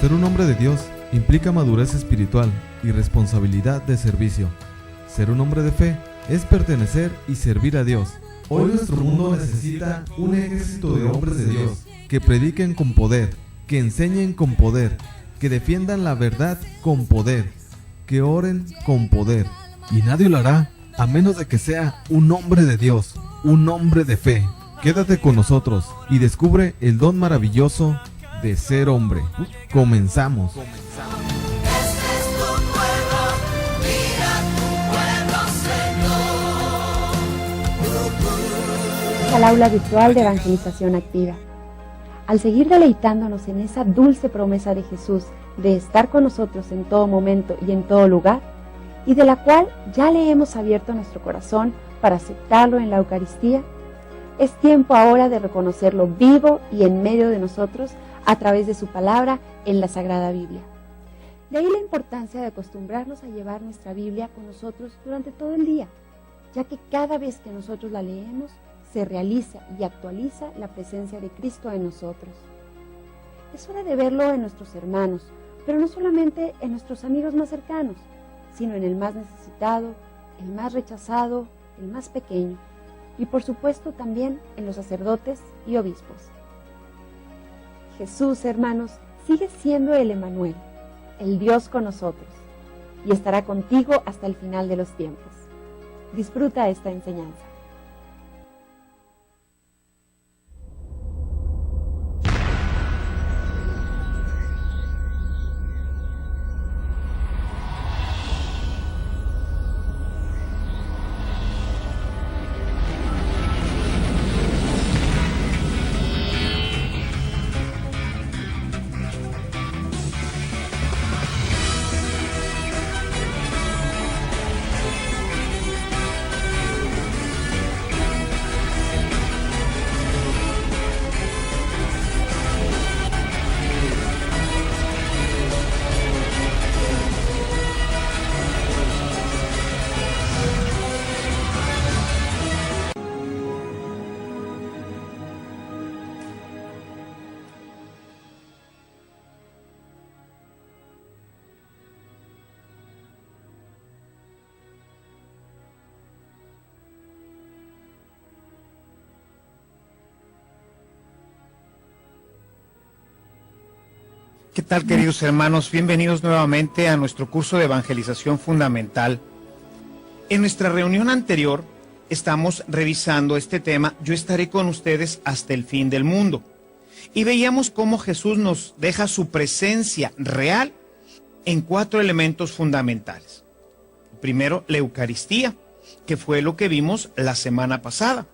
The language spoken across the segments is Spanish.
Ser un hombre de Dios implica madurez espiritual y responsabilidad de servicio. Ser un hombre de fe es pertenecer y servir a Dios. Hoy nuestro mundo necesita un ejército de hombres de Dios que prediquen con poder, que enseñen con poder, que defiendan la verdad con poder, que oren con poder. Y nadie lo hará a menos de que sea un hombre de Dios, un hombre de fe. Quédate con nosotros y descubre el don maravilloso de ser hombre. Comenzamos. Al aula virtual de evangelización activa. Al seguir deleitándonos en esa dulce promesa de Jesús de estar con nosotros en todo momento y en todo lugar, y de la cual ya le hemos abierto nuestro corazón para aceptarlo en la Eucaristía, es tiempo ahora de reconocerlo vivo y en medio de nosotros a través de su palabra en la Sagrada Biblia. De ahí la importancia de acostumbrarnos a llevar nuestra Biblia con nosotros durante todo el día, ya que cada vez que nosotros la leemos, se realiza y actualiza la presencia de Cristo en nosotros. Es hora de verlo en nuestros hermanos, pero no solamente en nuestros amigos más cercanos, sino en el más necesitado, el más rechazado, el más pequeño, y por supuesto también en los sacerdotes y obispos. Jesús, hermanos, sigue siendo el Emmanuel, el Dios con nosotros, y estará contigo hasta el final de los tiempos. Disfruta esta enseñanza. ¿Qué tal, queridos hermanos? Bienvenidos nuevamente a nuestro curso de evangelización fundamental. En nuestra reunión anterior estamos revisando este tema, yo estaré con ustedes hasta el fin del mundo. Y veíamos cómo Jesús nos deja su presencia real en 4 elementos fundamentales. Primero, la Eucaristía, que fue lo que vimos la semana pasada.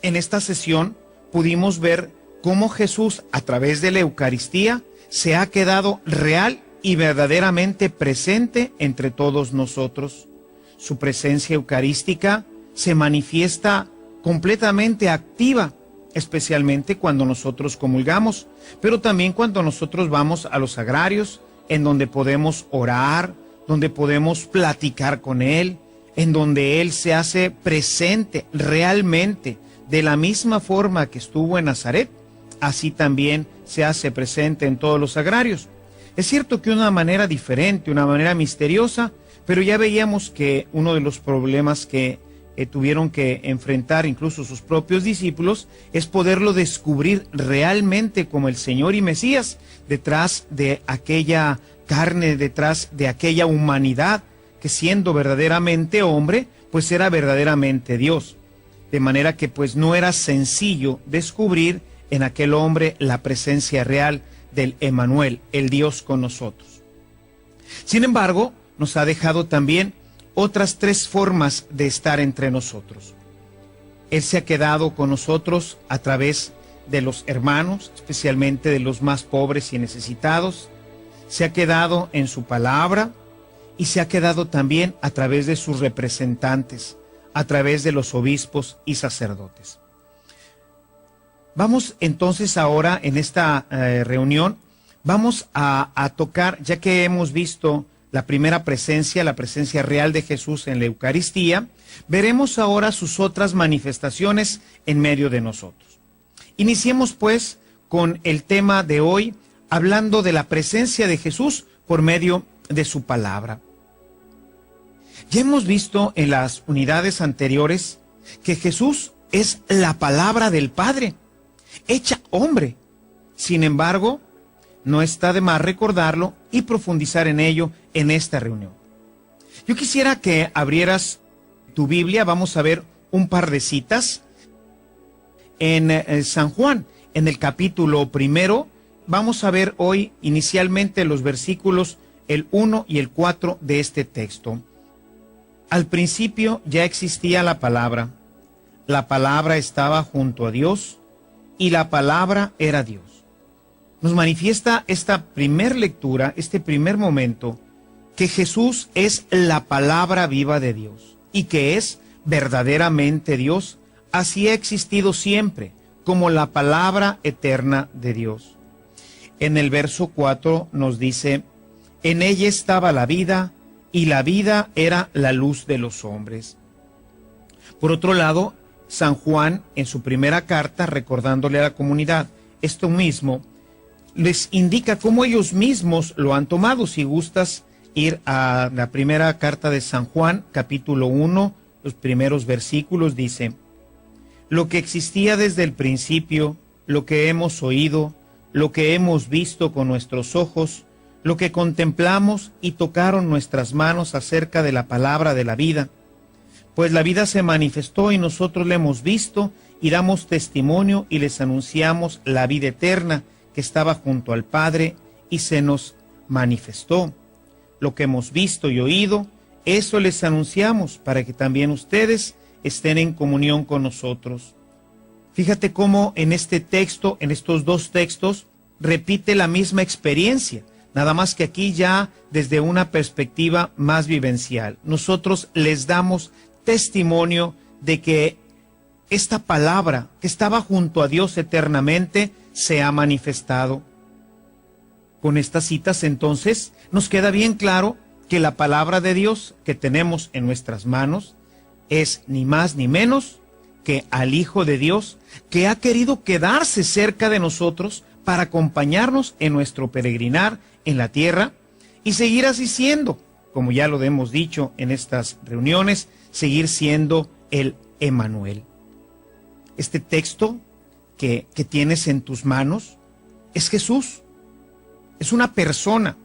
En esta sesión pudimos ver cómo Jesús, a través de la Eucaristía, se ha quedado real y verdaderamente presente entre todos nosotros. Su presencia eucarística se manifiesta completamente activa, especialmente cuando nosotros comulgamos, pero también cuando nosotros vamos a los sagrarios, en donde podemos orar, donde podemos platicar con Él, en donde Él se hace presente realmente, de la misma forma que estuvo en Nazaret, así también se hace presente en todos los sagrarios. Es cierto que una manera diferente, una manera misteriosa, pero ya veíamos que uno de los problemas que tuvieron que enfrentar incluso sus propios discípulos es poderlo descubrir realmente como el Señor y Mesías, detrás de aquella carne, detrás de aquella humanidad que, siendo verdaderamente hombre, pues era verdaderamente Dios. De manera que pues no era sencillo descubrir en aquel hombre la presencia real del Emmanuel, el Dios con nosotros. Sin embargo, nos ha dejado también otras 3 formas de estar entre nosotros. Él se ha quedado con nosotros a través de los hermanos, especialmente de los más pobres y necesitados. Se ha quedado en su palabra y se ha quedado también a través de sus representantes, a través de los obispos y sacerdotes. Vamos entonces ahora en esta reunión, vamos a tocar, ya que hemos visto la primera presencia, la presencia real de Jesús en la Eucaristía, veremos ahora sus otras manifestaciones en medio de nosotros. Iniciemos pues con el tema de hoy, hablando de la presencia de Jesús por medio de su palabra. Ya hemos visto en las unidades anteriores que Jesús es la palabra del Padre, hecha hombre. Sin embargo, no está de más recordarlo y profundizar en ello en esta reunión. Yo quisiera que abrieras tu Biblia, vamos a ver un par de citas en San Juan, en el capítulo 1. Vamos a ver hoy inicialmente los versículos el 1 y el 4 de este texto. Al principio ya existía la palabra estaba junto a Dios y la palabra era Dios. Nos manifiesta esta primer lectura, este primer momento, que Jesús es la palabra viva de Dios y que es verdaderamente Dios. Así ha existido siempre, como la palabra eterna de Dios. En el verso 4 nos dice, en ella estaba la vida, y la vida era la luz de los hombres. Por otro lado, San Juan, en su primera carta, recordándole a la comunidad esto mismo, les indica cómo ellos mismos lo han tomado. Si gustas ir a la primera carta de San Juan, capítulo 1, los primeros versículos, dice, lo que existía desde el principio, lo que hemos oído, lo que hemos visto con nuestros ojos, lo que contemplamos y tocaron nuestras manos acerca de la palabra de la vida. Pues la vida se manifestó y nosotros la hemos visto y damos testimonio y les anunciamos la vida eterna que estaba junto al Padre y se nos manifestó. Lo que hemos visto y oído, eso les anunciamos para que también ustedes estén en comunión con nosotros. Fíjate cómo en este texto, en estos dos textos, repite la misma experiencia, nada más que aquí ya desde una perspectiva más vivencial. Nosotros les damos testimonio de que esta palabra que estaba junto a Dios eternamente se ha manifestado. Con estas citas entonces nos queda bien claro que la palabra de Dios que tenemos en nuestras manos es ni más ni menos que al Hijo de Dios, que ha querido quedarse cerca de nosotros para acompañarnos en nuestro peregrinar en la tierra y seguir así siendo, como ya lo hemos dicho en estas reuniones, seguir siendo el Emmanuel. Este texto que tienes en tus manos es Jesús, es una persona.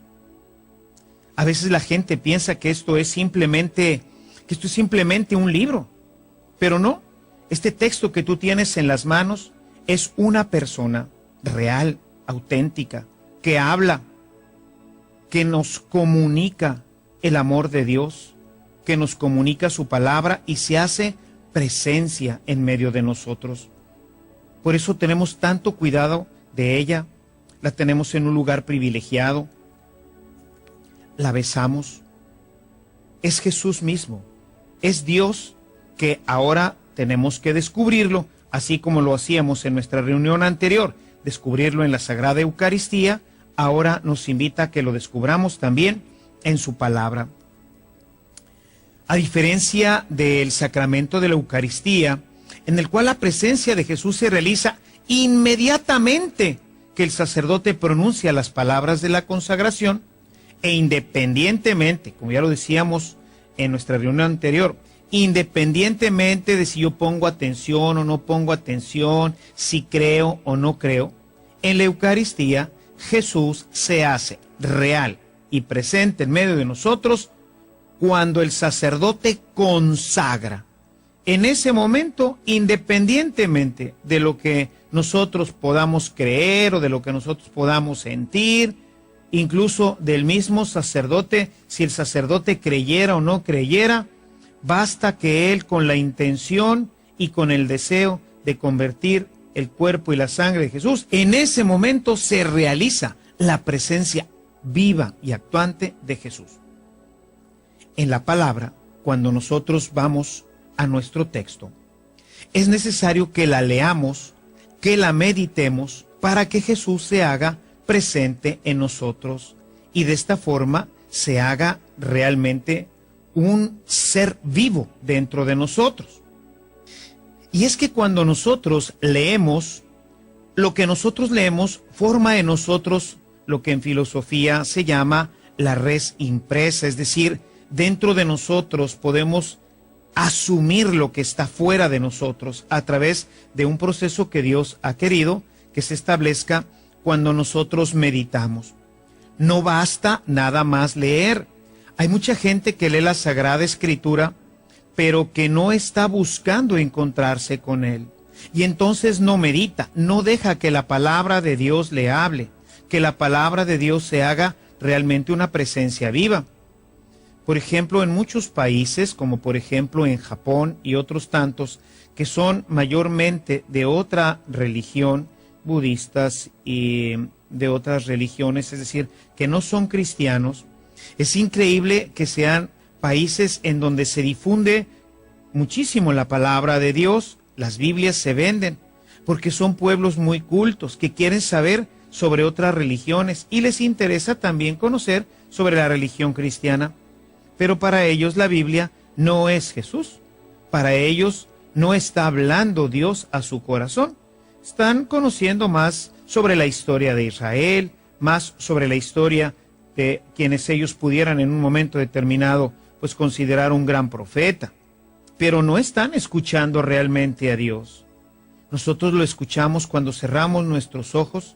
A veces la gente piensa que esto es simplemente un libro, pero no. Este texto que tú tienes en las manos es una persona real, auténtica, que habla, que nos comunica el amor de Dios, que nos comunica su palabra y se hace presencia en medio de nosotros. Por eso tenemos tanto cuidado de ella, la tenemos en un lugar privilegiado, la besamos. Es Jesús mismo, es Dios que ahora tenemos que descubrirlo, así como lo hacíamos en nuestra reunión anterior, descubrirlo en la Sagrada Eucaristía. Ahora nos invita a que lo descubramos también en su palabra. A diferencia del sacramento de la Eucaristía, en el cual la presencia de Jesús se realiza inmediatamente que el sacerdote pronuncia las palabras de la consagración, e independientemente, como ya lo decíamos en nuestra reunión anterior, independientemente de si yo pongo atención o no pongo atención, si creo o no creo, en la Eucaristía Jesús se hace real y presente en medio de nosotros cuando el sacerdote consagra. En ese momento, independientemente de lo que nosotros podamos creer o de lo que nosotros podamos sentir, incluso del mismo sacerdote, si el sacerdote creyera o no creyera, basta que él, con la intención y con el deseo de convertir el cuerpo y la sangre de Jesús, en ese momento se realiza la presencia viva y actuante de Jesús. En la palabra, cuando nosotros vamos a nuestro texto, es necesario que la leamos, que la meditemos, para que Jesús se haga presente en nosotros y de esta forma se haga realmente un ser vivo dentro de nosotros. Y es que cuando nosotros leemos, lo que nosotros leemos forma en nosotros lo que en filosofía se llama la res impresa, es decir, dentro de nosotros podemos asumir lo que está fuera de nosotros a través de un proceso que Dios ha querido que se establezca cuando nosotros meditamos. No basta nada más leer. Hay mucha gente que lee la Sagrada Escritura, pero que no está buscando encontrarse con Él. Y entonces no medita, no deja que la palabra de Dios le hable, que la palabra de Dios se haga realmente una presencia viva. Por ejemplo, en muchos países, como por ejemplo en Japón y otros tantos, que son mayormente de otra religión, budistas y de otras religiones, es decir, que no son cristianos, es increíble que sean países en donde se difunde muchísimo la palabra de Dios, las Biblias se venden, porque son pueblos muy cultos que quieren saber sobre otras religiones y les interesa también conocer sobre la religión cristiana. Pero para ellos la Biblia no es Jesús. Para ellos no está hablando Dios a su corazón. Están conociendo más sobre la historia de Israel, más sobre la historia de quienes ellos pudieran en un momento determinado pues considerar un gran profeta. Pero no están escuchando realmente a Dios. Nosotros lo escuchamos cuando cerramos nuestros ojos,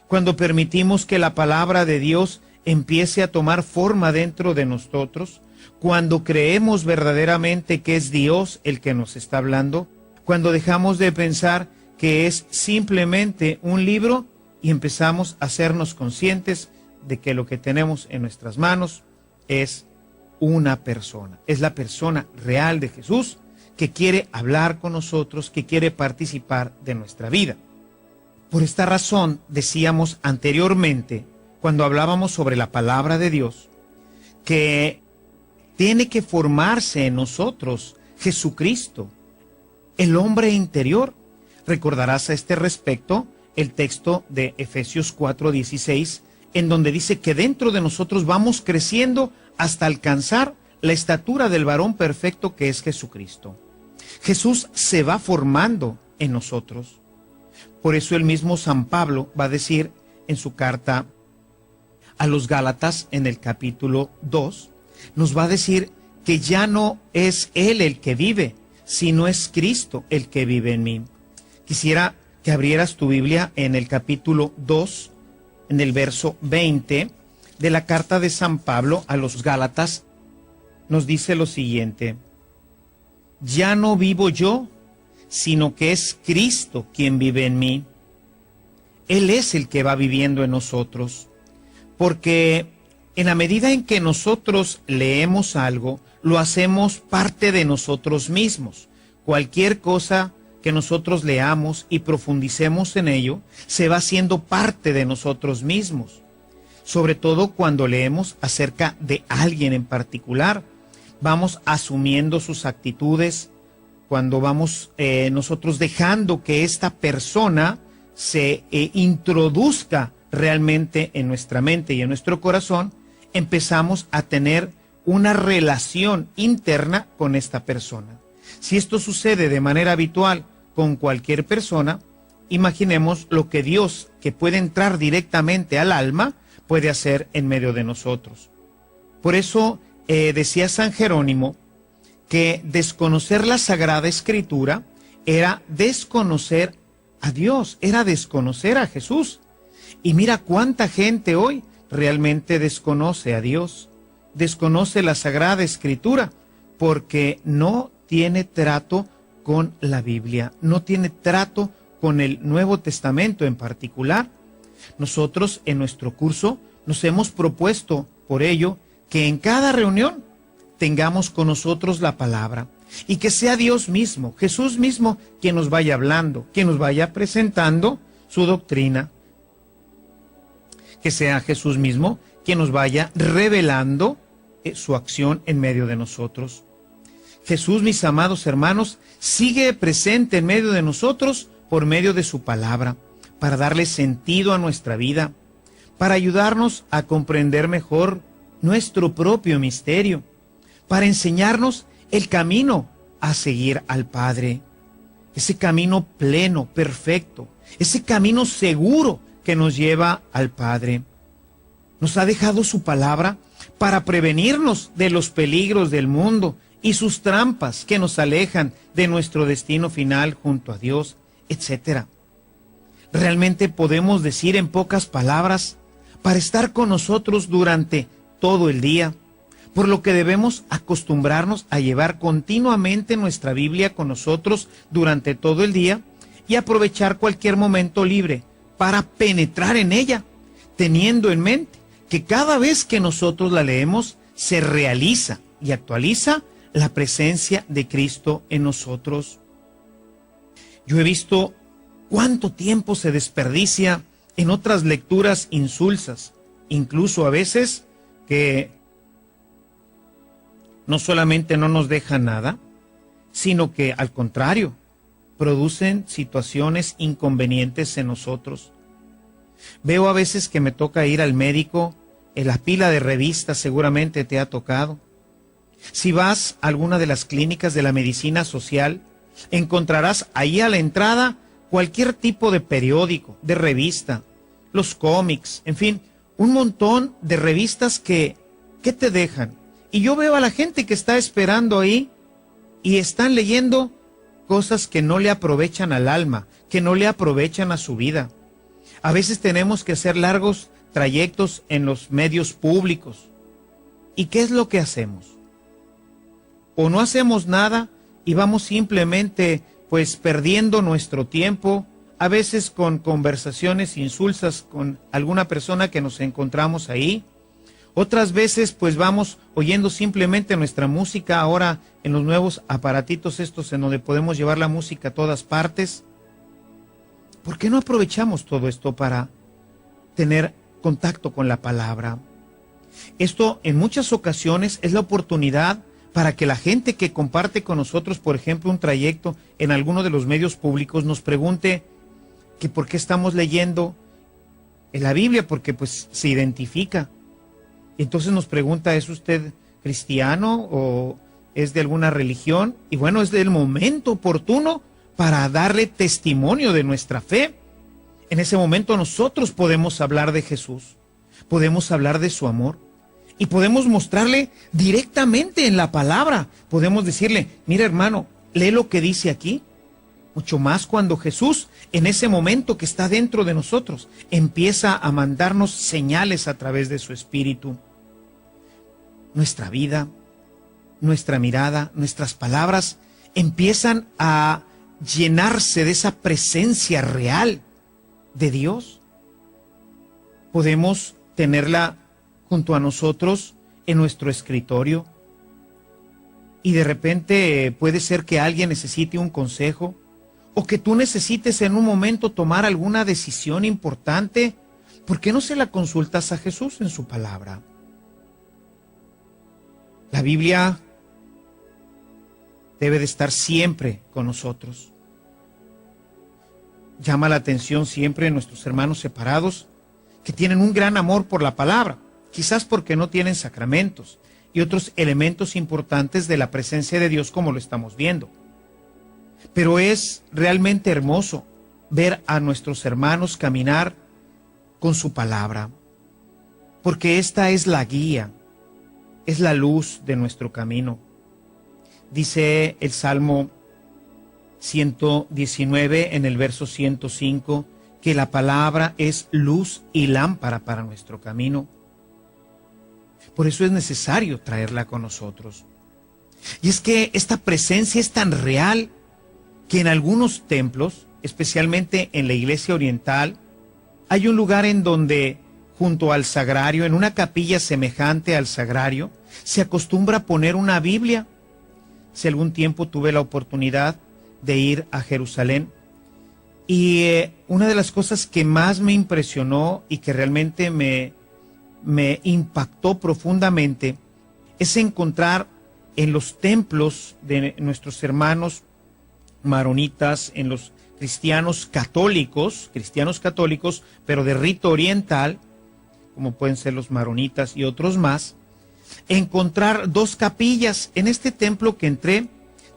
cuando permitimos que la palabra de Dios empiece a tomar forma dentro de nosotros, cuando creemos verdaderamente que es Dios el que nos está hablando, cuando dejamos de pensar que es simplemente un libro y empezamos a hacernos conscientes de que lo que tenemos en nuestras manos es una persona, es la persona real de Jesús que quiere hablar con nosotros, que quiere participar de nuestra vida. Por esta razón decíamos anteriormente, cuando hablábamos sobre la palabra de Dios, que tiene que formarse en nosotros Jesucristo, el hombre interior. Recordarás a este respecto el texto de Efesios 4:16, en donde dice que dentro de nosotros vamos creciendo hasta alcanzar la estatura del varón perfecto que es Jesucristo. Jesús se va formando en nosotros. Por eso el mismo San Pablo va a decir en su carta a los Gálatas, en el capítulo 2, nos va a decir que ya no es Él el que vive, sino es Cristo el que vive en mí. Quisiera que abrieras tu Biblia en el capítulo 2, en el verso 20 de la carta de San Pablo a los Gálatas. Nos dice lo siguiente: ya no vivo yo, sino que es Cristo quien vive en mí. Él es el que va viviendo en nosotros, porque en la medida en que nosotros leemos algo, lo hacemos parte de nosotros mismos. Cualquier cosa que nosotros leamos y profundicemos en ello, se va haciendo parte de nosotros mismos. Sobre todo cuando leemos acerca de alguien en particular, vamos asumiendo sus actitudes, cuando vamos nosotros dejando que esta persona se introduzca realmente en nuestra mente y en nuestro corazón, empezamos a tener una relación interna con esta persona. Si esto sucede de manera habitual con cualquier persona, imaginemos lo que Dios, que puede entrar directamente al alma, puede hacer en medio de nosotros. Por eso decía San Jerónimo que desconocer la Sagrada Escritura era desconocer a Dios, era desconocer a Jesús. Y mira cuánta gente hoy realmente desconoce a Dios, desconoce la Sagrada Escritura, porque no tiene trato con la Biblia, no tiene trato con el Nuevo Testamento en particular. Nosotros en nuestro curso nos hemos propuesto por ello que en cada reunión tengamos con nosotros la palabra y que sea Dios mismo, Jesús mismo, quien nos vaya hablando, quien nos vaya presentando su doctrina, que sea Jesús mismo quien nos vaya revelando su acción en medio de nosotros. Jesús, mis amados hermanos, sigue presente en medio de nosotros por medio de su palabra, para darle sentido a nuestra vida, para ayudarnos a comprender mejor nuestro propio misterio, para enseñarnos el camino a seguir al Padre, ese camino pleno, perfecto, ese camino seguro que nos lleva al Padre. Nos ha dejado su palabra para prevenirnos de los peligros del mundo y sus trampas que nos alejan de nuestro destino final junto a Dios, etc. Realmente podemos decir en pocas palabras, para estar con nosotros durante todo el día, por lo que debemos acostumbrarnos a llevar continuamente nuestra Biblia con nosotros durante todo el día y aprovechar cualquier momento libre para penetrar en ella, teniendo en mente que cada vez que nosotros la leemos se realiza y actualiza la presencia de Cristo en nosotros. Yo he visto cuánto tiempo se desperdicia en otras lecturas insulsas, incluso a veces que no solamente no nos dejan nada, sino que al contrario, producen situaciones inconvenientes en nosotros. Veo a veces que me toca ir al médico, en la pila de revistas seguramente te ha tocado. Si vas a alguna de las clínicas de la medicina social, encontrarás ahí a la entrada cualquier tipo de periódico, de revista, los cómics, en fin, un montón de revistas que te dejan. Y yo veo a la gente que está esperando ahí y están leyendo cosas que no le aprovechan al alma, que no le aprovechan a su vida. A veces tenemos que hacer largos trayectos en los medios públicos. ¿Y qué es lo que hacemos? O no hacemos nada y vamos simplemente pues perdiendo nuestro tiempo, a veces con conversaciones insulsas con alguna persona que nos encontramos ahí. Otras veces pues vamos oyendo simplemente nuestra música ahora en los nuevos aparatitos estos en donde podemos llevar la música a todas partes. ¿Por qué no aprovechamos todo esto para tener contacto con la palabra? Esto en muchas ocasiones es la oportunidad para que la gente que comparte con nosotros, por ejemplo, un trayecto en alguno de los medios públicos, nos pregunte que por qué estamos leyendo en la Biblia, porque pues se identifica. Entonces nos pregunta, ¿es usted cristiano o es de alguna religión? Y bueno, es del momento oportuno para darle testimonio de nuestra fe. En ese momento nosotros podemos hablar de Jesús, podemos hablar de su amor y podemos mostrarle directamente en la palabra. Podemos decirle, mira hermano, lee lo que dice aquí. Mucho más cuando Jesús, en ese momento que está dentro de nosotros, empieza a mandarnos señales a través de su Espíritu. Nuestra vida, nuestra mirada, nuestras palabras empiezan a llenarse de esa presencia real de Dios. Podemos tenerla junto a nosotros en nuestro escritorio y de repente puede ser que alguien necesite un consejo o que tú necesites en un momento tomar alguna decisión importante. ¿Por qué no se la consultas a Jesús en su palabra? La Biblia debe de estar siempre con nosotros. Llama la atención siempre nuestros hermanos separados que tienen un gran amor por la palabra, quizás porque no tienen sacramentos y otros elementos importantes de la presencia de Dios como lo estamos viendo. Pero es realmente hermoso ver a nuestros hermanos caminar con su palabra, porque esta es la guía, es la luz de nuestro camino. Dice el Salmo 119 en el verso 105 que la palabra es luz y lámpara para nuestro camino. Por eso es necesario traerla con nosotros. Y es que esta presencia es tan real que en algunos templos, especialmente en la iglesia oriental, hay un lugar en donde, junto al sagrario, en una capilla semejante al sagrario, se acostumbra a poner una Biblia. Si algún tiempo tuve la oportunidad de ir a Jerusalén, y una de las cosas que más me impresionó y que realmente me impactó profundamente es encontrar en los templos de nuestros hermanos maronitas, en los cristianos católicos, pero de rito oriental, como pueden ser los maronitas y otros más, encontrar dos capillas. En este templo que entré,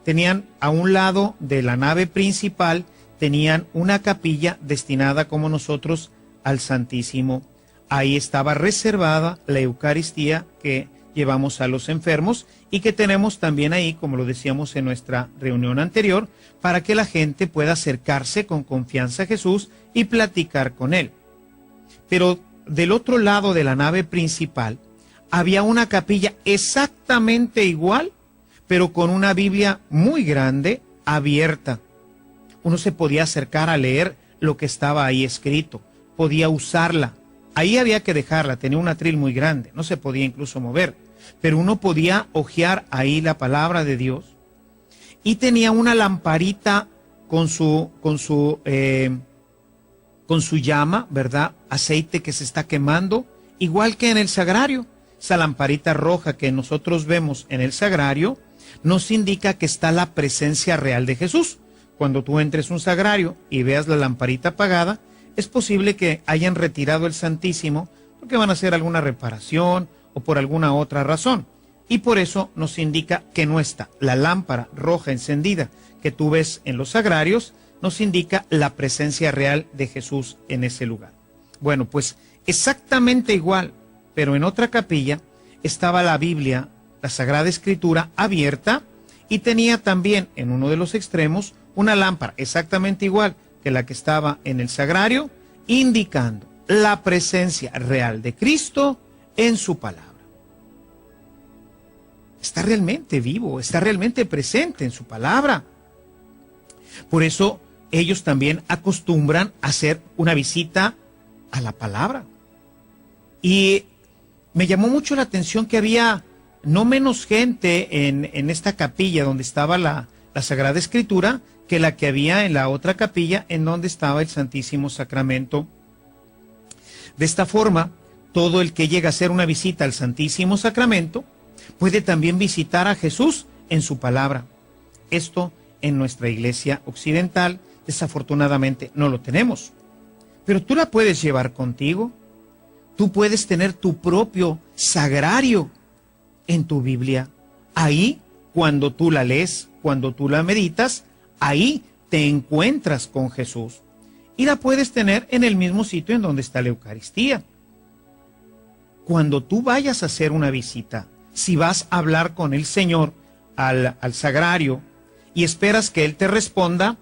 tenían a un lado de la nave principal, tenían una capilla destinada como nosotros al Santísimo. ahí estaba reservada la Eucaristía que llevamos a los enfermos y que tenemos también ahí, como lo decíamos en nuestra reunión anterior, para que la gente pueda acercarse con confianza a Jesús y platicar con Él. Pero del otro lado de la nave principal había una capilla exactamente igual, pero con una Biblia muy grande, abierta. Uno se podía acercar a leer lo que estaba ahí escrito, podía usarla. Ahí había que dejarla, tenía un atril muy grande, no se podía incluso mover, pero uno podía hojear ahí la palabra de Dios. Y tenía una lamparita con su llama, ¿verdad? Aceite que se está quemando, igual que en el sagrario. Esa lamparita roja que nosotros vemos en el sagrario nos indica que está la presencia real de Jesús. Cuando tú entres a un sagrario y veas la lamparita apagada, es posible que hayan retirado el Santísimo porque van a hacer alguna reparación o por alguna otra razón. Y por eso nos indica que no está. La lámpara roja encendida que tú ves en los sagrarios nos indica la presencia real de Jesús en ese lugar. Bueno, pues exactamente igual, pero en otra capilla estaba la Biblia, la Sagrada Escritura, abierta, y tenía también en uno de los extremos una lámpara exactamente igual que la que estaba en el sagrario, indicando la presencia real de Cristo en su palabra. Está realmente vivo, está realmente presente en su palabra. Por eso ellos también acostumbran a hacer una visita a la palabra. Y me llamó mucho la atención que había no menos gente en esta capilla donde estaba la Sagrada Escritura que la que había en la otra capilla en donde estaba el Santísimo Sacramento. De esta forma, todo el que llega a hacer una visita al Santísimo Sacramento puede también visitar a Jesús en su palabra. Esto en nuestra iglesia occidental desafortunadamente no lo tenemos, pero tú la puedes llevar contigo. Tú puedes tener tu propio sagrario en tu Biblia. Ahí, cuando tú la lees, cuando tú la meditas, ahí te encuentras con Jesús. Y la puedes tener en el mismo sitio en donde está la Eucaristía. Cuando tú vayas a hacer una visita, si vas a hablar con el Señor al sagrario y esperas que Él te responda,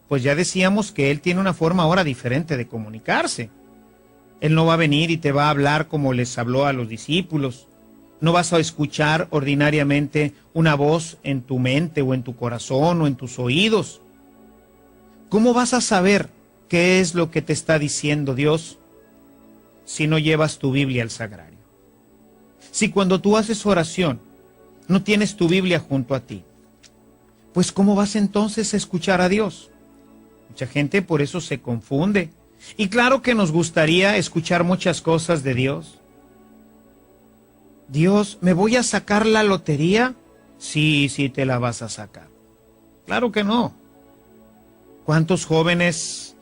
pues ya decíamos que Él tiene una forma ahora diferente de comunicarse. Él no va a venir y te va a hablar como les habló a los discípulos. No vas a escuchar ordinariamente una voz en tu mente o en tu corazón o en tus oídos. ¿Cómo vas a saber qué es lo que te está diciendo Dios si no llevas tu Biblia al sagrario? Si cuando tú haces oración no tienes tu Biblia junto a ti, pues ¿cómo vas entonces a escuchar a Dios? Mucha gente por eso se confunde. Y claro que nos gustaría escuchar muchas cosas de Dios. Dios, ¿me voy a sacar la lotería? Sí, sí te la vas a sacar. Claro que no. ¿Cuántos jóvenes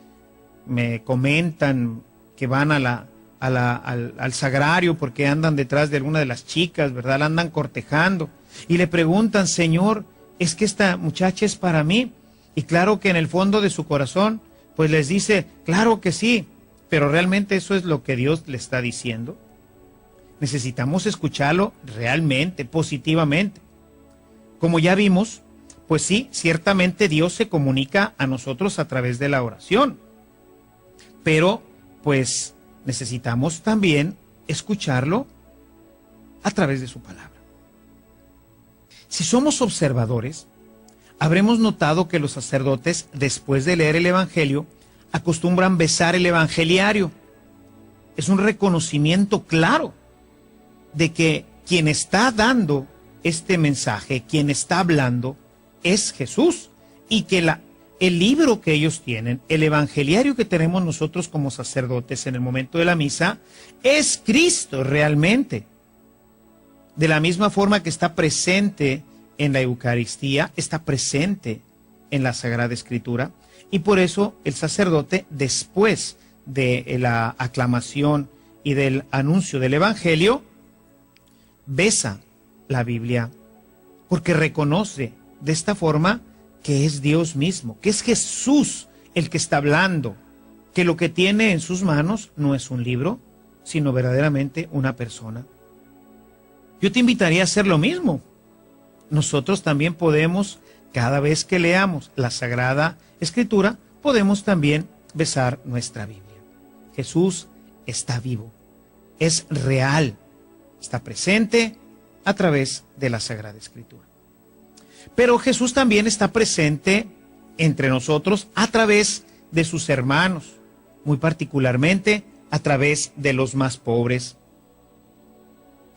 me comentan que van al sagrario porque andan detrás de alguna de las chicas, ¿verdad? La andan cortejando y le preguntan, Señor, ¿es que esta muchacha es para mí? Y claro que en el fondo de su corazón pues les dice, claro que sí, pero realmente eso es lo que Dios le está diciendo. Necesitamos escucharlo realmente, positivamente. Como ya vimos, pues sí, ciertamente Dios se comunica a nosotros a través de la oración, pero pues necesitamos también escucharlo a través de su palabra. Si somos observadores, habremos notado que los sacerdotes, después de leer el Evangelio, acostumbran besar el Evangeliario. Es un reconocimiento claro de que quien está dando este mensaje, quien está hablando, es Jesús, y que el libro que ellos tienen, el Evangeliario que tenemos nosotros como sacerdotes en el momento de la misa, es Cristo realmente. De la misma forma que está presente en la Eucaristía, está presente en la Sagrada Escritura, y por eso el sacerdote, después de la aclamación y del anuncio del Evangelio, besa la Biblia, porque reconoce de esta forma que es Dios mismo, que es Jesús el que está hablando, que lo que tiene en sus manos no es un libro, sino verdaderamente una persona. Yo te invitaría a hacer lo mismo. Nosotros también podemos, cada vez que leamos la Sagrada Escritura, podemos también besar nuestra Biblia. Jesús está vivo, es real, está presente a través de la Sagrada Escritura. Pero Jesús también está presente entre nosotros a través de sus hermanos, muy particularmente a través de los más pobres.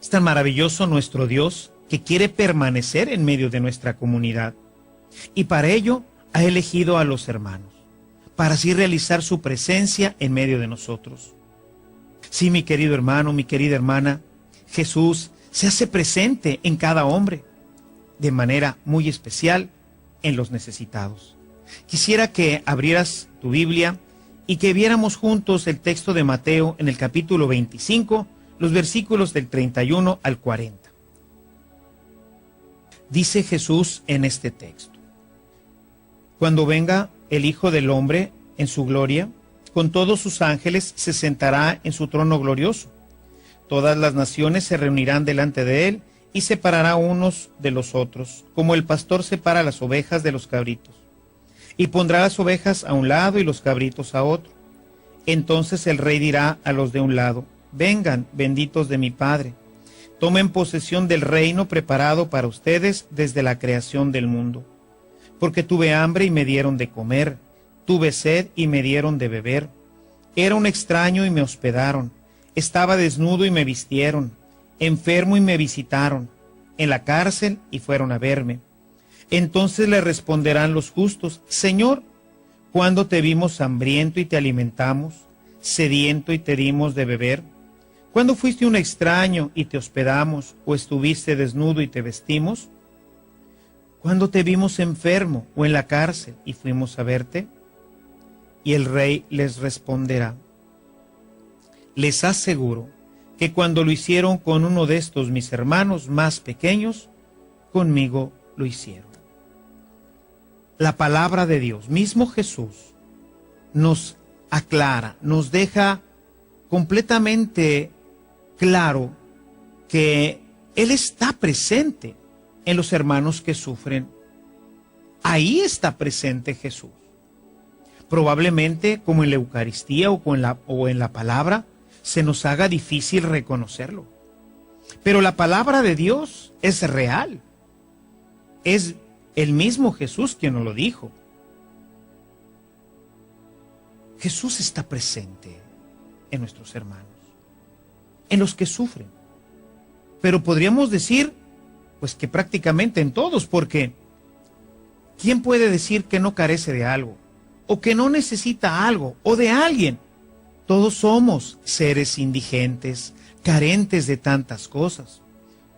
Es tan maravilloso nuestro Dios que quiere permanecer en medio de nuestra comunidad y para ello ha elegido a los hermanos, para así realizar su presencia en medio de nosotros. Sí, mi querido hermano, mi querida hermana, Jesús se hace presente en cada hombre, de manera muy especial en los necesitados. Quisiera que abrieras tu Biblia y que viéramos juntos el texto de Mateo en el capítulo 25, los versículos del 31 al 40. Dice Jesús en este texto: cuando venga el Hijo del Hombre en su gloria, con todos sus ángeles se sentará en su trono glorioso. Todas las naciones se reunirán delante de él y separará unos de los otros, como el pastor separa las ovejas de los cabritos. Y pondrá las ovejas a un lado y los cabritos a otro. Entonces el rey dirá a los de un lado: vengan, benditos de mi Padre, tomen posesión del reino preparado para ustedes desde la creación del mundo. Porque tuve hambre y me dieron de comer, tuve sed y me dieron de beber, era un extraño y me hospedaron, estaba desnudo y me vistieron, enfermo y me visitaron, en la cárcel y fueron a verme. Entonces le responderán los justos: Señor, ¿cuándo te vimos hambriento y te alimentamos, sediento y te dimos de beber? ¿Cuándo fuiste un extraño y te hospedamos, o estuviste desnudo y te vestimos? ¿Cuándo te vimos enfermo o en la cárcel y fuimos a verte? Y el rey les responderá: les aseguro que cuando lo hicieron con uno de estos mis hermanos más pequeños, conmigo lo hicieron. La palabra de Dios, mismo Jesús, nos aclara, nos deja completamente claro que Él está presente en los hermanos que sufren. Ahí está presente Jesús. Probablemente, como en la Eucaristía o en la palabra, se nos haga difícil reconocerlo. Pero la palabra de Dios es real. Es el mismo Jesús quien nos lo dijo. Jesús está presente en nuestros hermanos, en los que sufren. Pero podríamos decir, pues que prácticamente en todos, porque ¿quién puede decir que no carece de algo? O que no necesita algo, o de alguien. Todos somos seres indigentes, carentes de tantas cosas.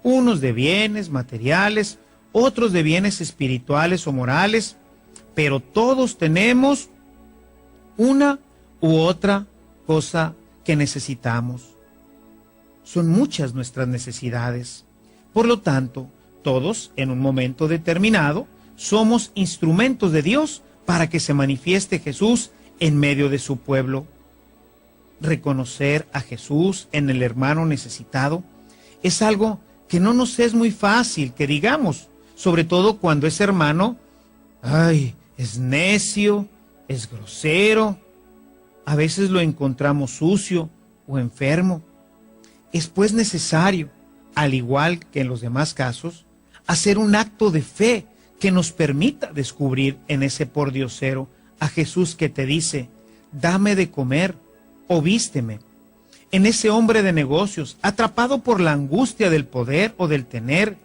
Unos de bienes materiales, otros de bienes espirituales o morales, pero todos tenemos una u otra cosa que necesitamos. Son muchas nuestras necesidades. Por lo tanto, todos, en un momento determinado, somos instrumentos de Dios para que se manifieste Jesús en medio de su pueblo. Reconocer a Jesús en el hermano necesitado es algo que no nos es muy fácil que digamos, sobre todo cuando ese hermano, es necio, es grosero, a veces lo encontramos sucio o enfermo. Es pues necesario, al igual que en los demás casos, hacer un acto de fe que nos permita descubrir en ese pordiosero a Jesús que te dice: dame de comer o vísteme. En ese hombre de negocios, atrapado por la angustia del poder o del tener,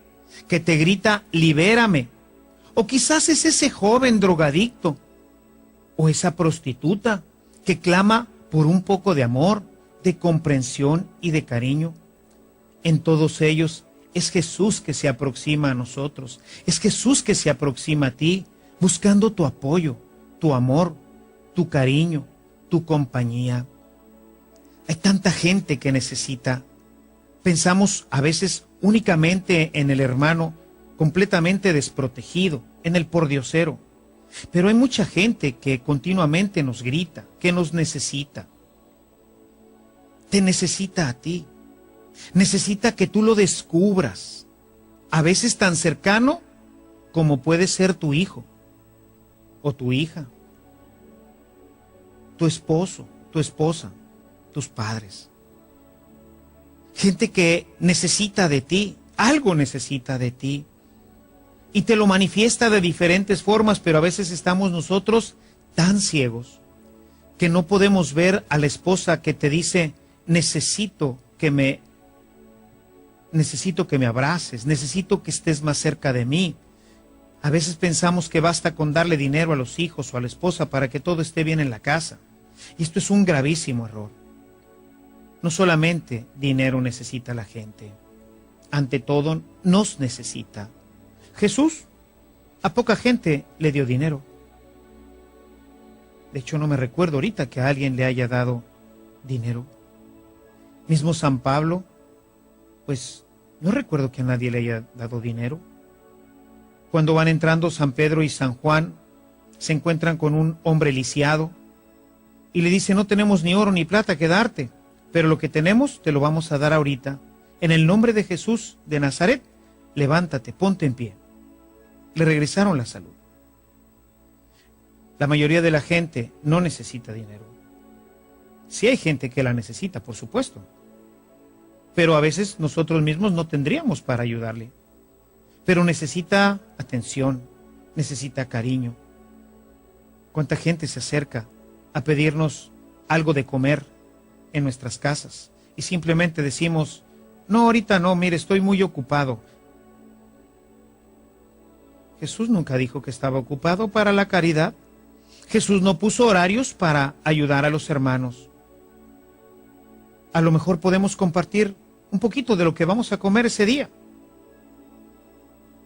que te grita: libérame. O quizás es ese joven drogadicto o esa prostituta que clama por un poco de amor, de comprensión y de cariño. En todos ellos es Jesús que se aproxima a nosotros, es Jesús que se aproxima a ti, buscando tu apoyo, tu amor, tu cariño, tu compañía. Hay tanta gente que necesita. Pensamos a veces únicamente en el hermano completamente desprotegido, en el pordiosero. Pero hay mucha gente que continuamente nos grita, que nos necesita. te necesita a ti. Necesita que tú lo descubras. A veces tan cercano como puede ser tu hijo o tu hija, tu esposo, tu esposa, tus padres. Gente que necesita de ti, algo necesita de ti. Y te lo manifiesta de diferentes formas, pero a veces estamos nosotros tan ciegos que no podemos ver a la esposa que te dice, necesito que me abraces, necesito que estés más cerca de mí. A veces pensamos que basta con darle dinero a los hijos o a la esposa para que todo esté bien en la casa. Y esto es un gravísimo error. No solamente dinero necesita la gente, ante todo nos necesita. Jesús a poca gente le dio dinero. De hecho, no me recuerdo ahorita que a alguien le haya dado dinero. Mismo San Pablo, pues no recuerdo que a nadie le haya dado dinero. Cuando van entrando San Pedro y San Juan, se encuentran con un hombre lisiado y le dice, no tenemos ni oro ni plata que darte, pero lo que tenemos te lo vamos a dar ahorita. En el nombre de Jesús de Nazaret, levántate, ponte en pie. Le regresaron la salud. La mayoría de la gente no necesita dinero. Sí hay gente que la necesita, por supuesto, pero a veces nosotros mismos no tendríamos para ayudarle. Pero necesita atención, necesita cariño. ¿Cuánta gente se acerca a pedirnos algo de comer en nuestras casas? Y simplemente decimos, no, ahorita no, mire, estoy muy ocupado. Jesús nunca dijo que estaba ocupado para la caridad. Jesús no puso horarios para ayudar a los hermanos. A lo mejor podemos compartir un poquito de lo que vamos a comer ese día.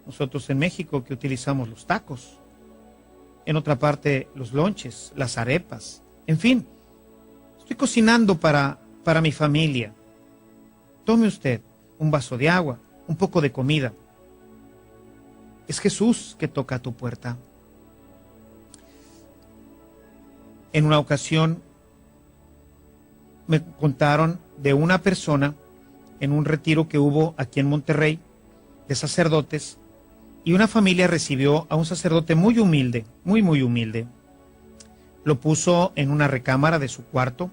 Nosotros en México que utilizamos los tacos, en otra parte los lonches, las arepas, en fin, estoy cocinando para mi familia. Tome usted un vaso de agua, un poco de comida. Es Jesús que toca a tu puerta. En una ocasión me contaron de una persona en un retiro que hubo aquí en Monterrey de sacerdotes, y una familia recibió a un sacerdote muy humilde, muy humilde. Lo puso en una recámara de su cuarto,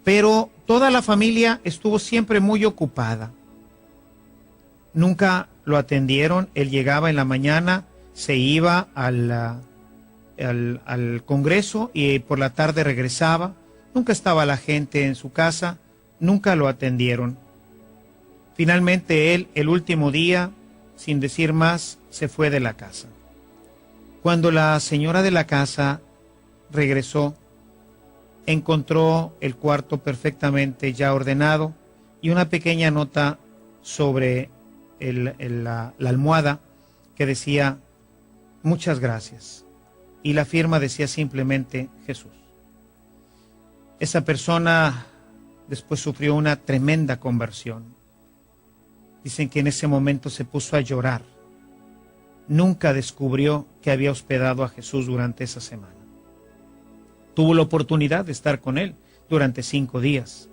pero toda la familia estuvo siempre muy ocupada. Nunca lo atendieron. Él llegaba en la mañana, se iba al congreso y por la tarde regresaba. Nunca estaba la gente en su casa, nunca lo atendieron. Finalmente él, el último día, sin decir más, se fue de la casa. Cuando la señora de la casa regresó, encontró el cuarto perfectamente ya ordenado y una pequeña nota sobre la almohada que decía, muchas gracias. Y la firma decía simplemente Jesús. Esa persona después sufrió una tremenda conversión. Dicen que en ese momento se puso a llorar. Nunca descubrió que había hospedado a Jesús durante esa semana. Tuvo la oportunidad de estar con él durante 5 días,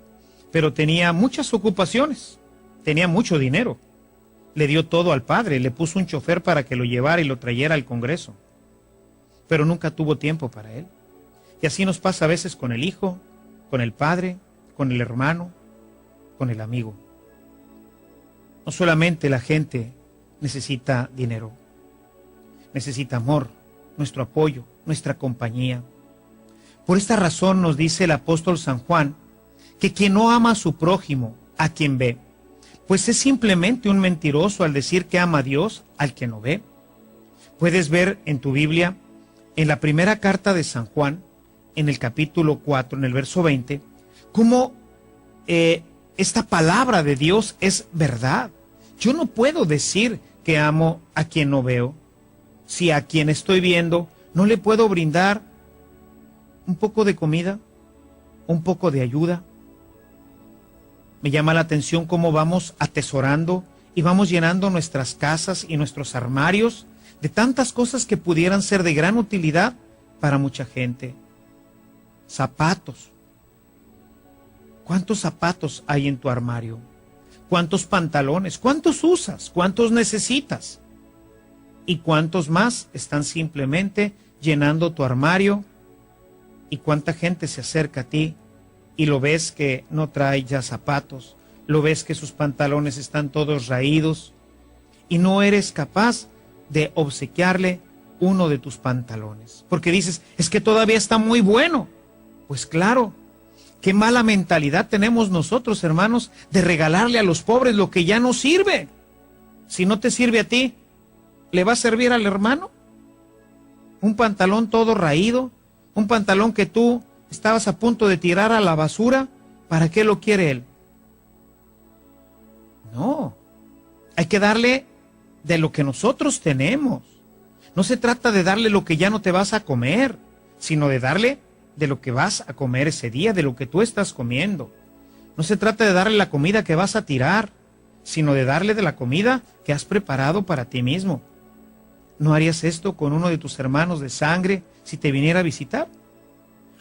pero tenía muchas ocupaciones, tenía mucho dinero. Le dio todo al padre, le puso un chofer para que lo llevara y lo trayera al congreso, pero nunca tuvo tiempo para él. Y así nos pasa a veces con el hijo, con el padre, con el hermano, con el amigo. No solamente la gente necesita dinero, necesita amor, nuestro apoyo, nuestra compañía. Por esta razón nos dice el apóstol San Juan que quien no ama a su prójimo, a quien ve, pues es simplemente un mentiroso al decir que ama a Dios al que no ve. Puedes ver en tu Biblia, en la primera carta de San Juan, en el capítulo 4, en el verso 20, cómo esta palabra de Dios es verdad. Yo no puedo decir que amo a quien no veo, si a quien estoy viendo no le puedo brindar un poco de comida, un poco de ayuda. Me llama la atención cómo vamos atesorando y vamos llenando nuestras casas y nuestros armarios de tantas cosas que pudieran ser de gran utilidad para mucha gente. Zapatos, ¿Cuántos zapatos hay en tu armario? ¿Cuántos pantalones? ¿Cuántos usas? ¿Cuántos necesitas? ¿Y cuántos más están simplemente llenando tu armario? ¿Y cuánta gente se acerca a ti y lo ves que no trae ya zapatos? Lo ves que sus pantalones están todos raídos y no eres capaz de obsequiarle uno de tus pantalones. Porque dices, es que todavía está muy bueno. Pues claro, qué mala mentalidad tenemos nosotros, hermanos, de regalarle a los pobres lo que ya no sirve. Si no te sirve a ti, ¿le va a servir al hermano? Un pantalón todo raído, un pantalón que tú estabas a punto de tirar a la basura, ¿para qué lo quiere él? No, hay que darle de lo que nosotros tenemos. No se trata de darle lo que ya no te vas a comer, sino de darle de lo que vas a comer ese día, de lo que tú estás comiendo. No se trata de darle la comida que vas a tirar, sino de darle de la comida que has preparado para ti mismo. ¿No harías esto con uno de tus hermanos de sangre si te viniera a visitar?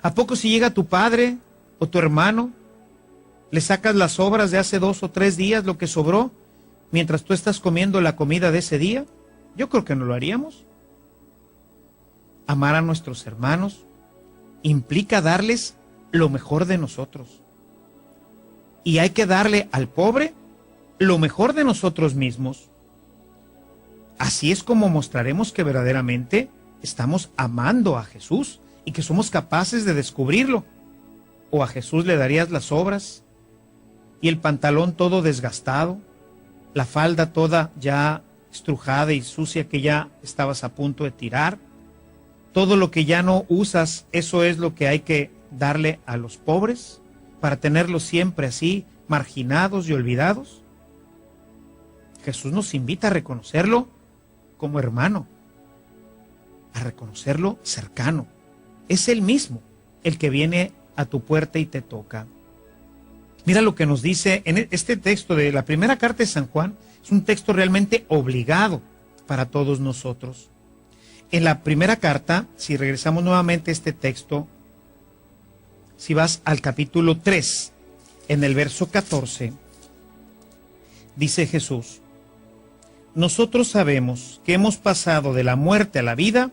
¿A poco si llega tu padre o tu hermano, le sacas las sobras de hace 2 o 3 días, lo que sobró, mientras tú estás comiendo la comida de ese día? Yo creo que no lo haríamos. Amar a nuestros hermanos implica darles lo mejor de nosotros. Y hay que darle al pobre lo mejor de nosotros mismos. Así es como mostraremos que verdaderamente estamos amando a Jesús y que somos capaces de descubrirlo. O a Jesús le darías las sobras y el pantalón todo desgastado, la falda toda ya estrujada y sucia que ya estabas a punto de tirar. Todo lo que ya no usas, eso es lo que hay que darle a los pobres para tenerlos siempre así, marginados y olvidados. Jesús nos invita a reconocerlo como hermano, a reconocerlo cercano. Es Él mismo el que viene a tu puerta y te toca. Mira lo que nos dice en este texto de la primera carta de San Juan. Es un texto realmente obligado para todos nosotros. En la primera carta, si regresamos nuevamente a este texto, si vas al capítulo 3, en el verso 14, dice Jesús: nosotros sabemos que hemos pasado de la muerte a la vida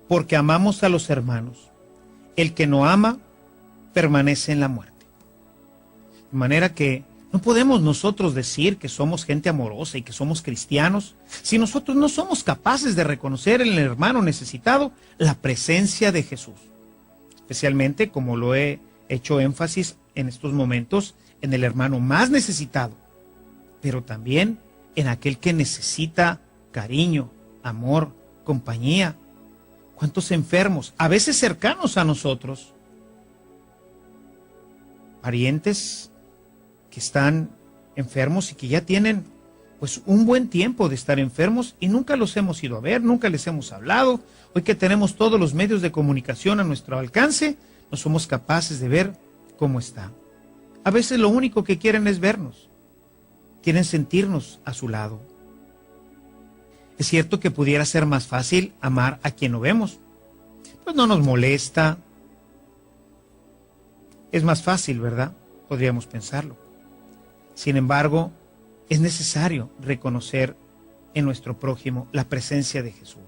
porque amamos a los hermanos. El que no ama permanece en la muerte. De manera que no podemos nosotros decir que somos gente amorosa y que somos cristianos si nosotros no somos capaces de reconocer en el hermano necesitado la presencia de Jesús. Especialmente, como lo he hecho énfasis en estos momentos, en el hermano más necesitado, pero también en aquel que necesita cariño, amor, compañía. ¿Cuántos enfermos, a veces cercanos a nosotros, parientes que están enfermos y que ya tienen pues un buen tiempo de estar enfermos y nunca los hemos ido a ver, nunca les hemos hablado? Hoy que tenemos todos los medios de comunicación a nuestro alcance, no somos capaces de ver cómo está. A veces lo único que quieren es vernos, quieren sentirnos a su lado. Es cierto que pudiera ser más fácil amar a quien no vemos, pues no nos molesta. Es más fácil, ¿verdad? Podríamos pensarlo. Sin embargo, es necesario reconocer en nuestro prójimo la presencia de Jesús,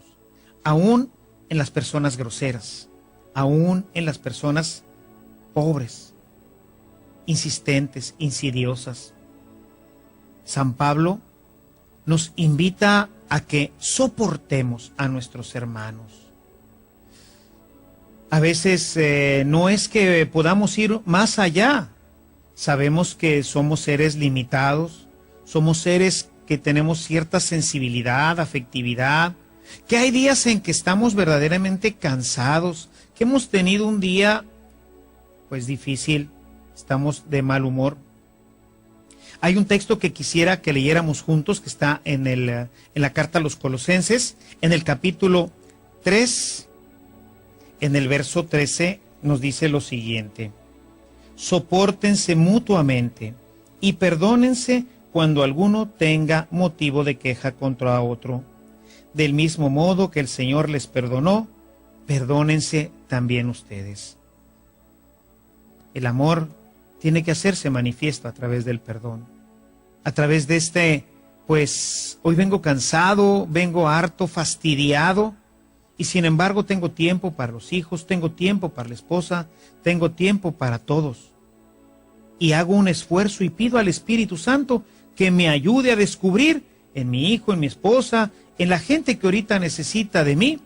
aún en las personas groseras, aún en las personas pobres, insistentes, insidiosas. San Pablo nos invita a que soportemos a nuestros hermanos. A veces no es que podamos ir más allá. Sabemos que somos seres limitados, somos seres que tenemos cierta sensibilidad, afectividad, que hay días en que estamos verdaderamente cansados, que hemos tenido un día pues difícil, estamos de mal humor. Hay un texto que quisiera que leyéramos juntos, que está en la carta a los Colosenses, en el capítulo 3, en el verso 13, nos dice lo siguiente: sopórtense mutuamente y perdónense cuando alguno tenga motivo de queja contra otro. Del mismo modo que el Señor les perdonó, perdónense también ustedes. El amor tiene que hacerse manifiesto a través del perdón. A través de pues hoy vengo cansado, vengo harto, fastidiado, y sin embargo tengo tiempo para los hijos, tengo tiempo para la esposa, tengo tiempo para todos. Y hago un esfuerzo y pido al Espíritu Santo que me ayude a descubrir en mi hijo, en mi esposa, en la gente que ahorita necesita de mí,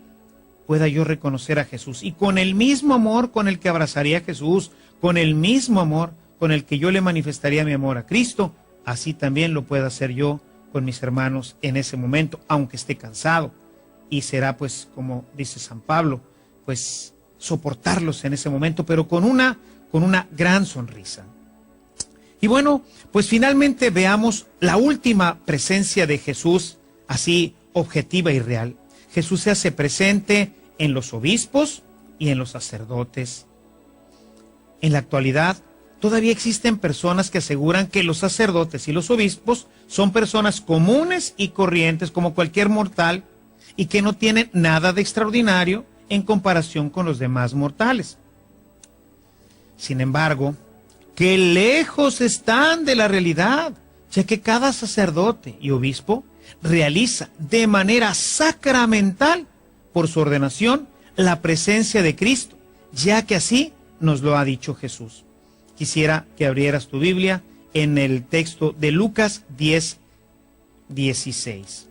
pueda yo reconocer a Jesús. Y con el mismo amor con el que abrazaría a Jesús, con el mismo amor con el que yo le manifestaría mi amor a Cristo, así también lo pueda hacer yo con mis hermanos en ese momento, aunque esté cansado. Y será, pues, como dice San Pablo, pues soportarlos en ese momento, pero con una gran sonrisa. Y bueno, pues finalmente veamos la última presencia de Jesús, así objetiva y real. Jesús se hace presente en los obispos y en los sacerdotes. En la actualidad, todavía existen personas que aseguran que los sacerdotes y los obispos son personas comunes y corrientes como cualquier mortal y que no tienen nada de extraordinario en comparación con los demás mortales. Sin embargo, que lejos están de la realidad, ya que cada sacerdote y obispo realiza de manera sacramental, por su ordenación, la presencia de Cristo, ya que así nos lo ha dicho Jesús. Quisiera que abrieras tu Biblia en el texto de Lucas 10:16.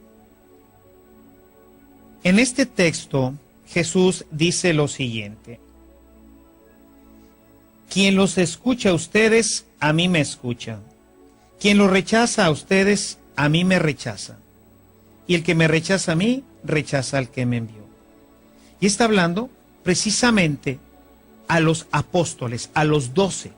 En este texto, Jesús dice lo siguiente: quien los escucha a ustedes, a mí me escucha. Quien los rechaza a ustedes, a mí me rechaza. Y el que me rechaza a mí, rechaza al que me envió. Y está hablando precisamente a los apóstoles, a los 12.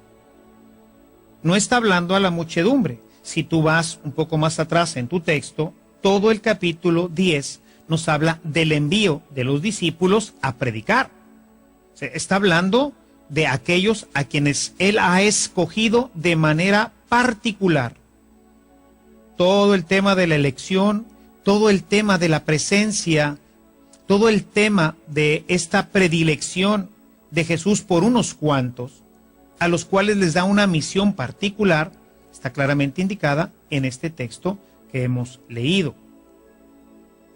No está hablando a la muchedumbre. Si tú vas un poco más atrás en tu texto, todo el capítulo 10 nos habla del envío de los discípulos a predicar. Se está hablando de aquellos a quienes Él ha escogido de manera particular. Todo el tema de la elección, todo el tema de la presencia, todo el tema de esta predilección de Jesús por unos cuantos, a los cuales les da una misión particular, está claramente indicada en este texto que hemos leído.